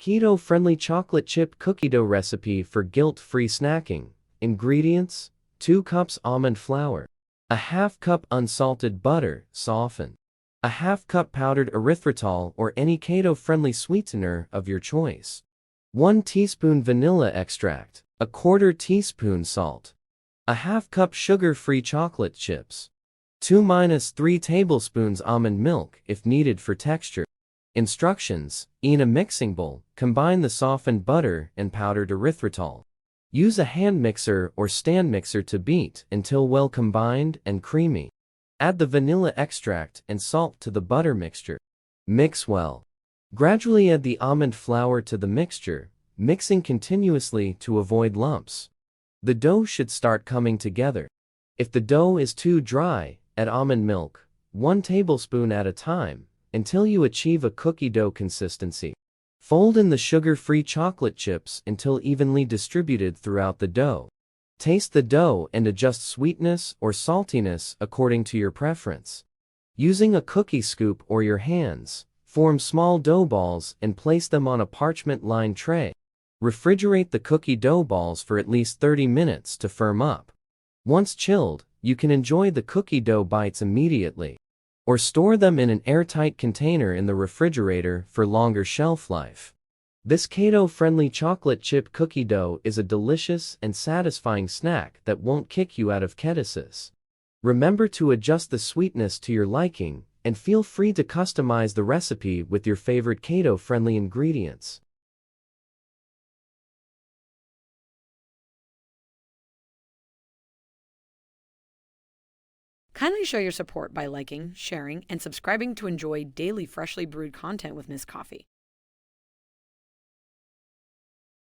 Keto-friendly chocolate chip cookie dough recipe for guilt-free snacking. Ingredients: 2 cups almond flour, a half cup unsalted butter, softened, a half cup powdered erythritol or any keto-friendly sweetener of your choice, 1 teaspoon vanilla extract, a quarter teaspoon salt, a half cup sugar-free chocolate chips, 2–3 tablespoons almond milk if needed for texture. Instructions: in a mixing bowl, combine the softened butter and powdered erythritol. Use a hand mixer or stand mixer to beat until well combined and creamy. Add the vanilla extract and salt to the butter mixture. Mix well. Gradually add the almond flour to the mixture, mixing continuously to avoid lumps. The dough should start coming together. If the dough is too dry, add almond milk, 1 tablespoon at a time, until you achieve a cookie dough consistency. Fold in the sugar-free chocolate chips until evenly distributed throughout the dough. Taste the dough and adjust sweetness or saltiness according to your preference. Using a cookie scoop or your hands, form small dough balls and place them on a parchment-lined tray. Refrigerate the cookie dough balls for at least 30 minutes to firm up. Once chilled, you can enjoy the cookie dough bites immediately, or store them in an airtight container in the refrigerator for longer shelf life. This keto-friendly chocolate chip cookie dough is a delicious and satisfying snack that won't kick you out of ketosis. Remember to adjust the sweetness to your liking, and feel free to customize the recipe with your favorite keto-friendly ingredients. Kindly show your support by liking, sharing, and subscribing to enjoy daily freshly brewed content with Ms. Coffee.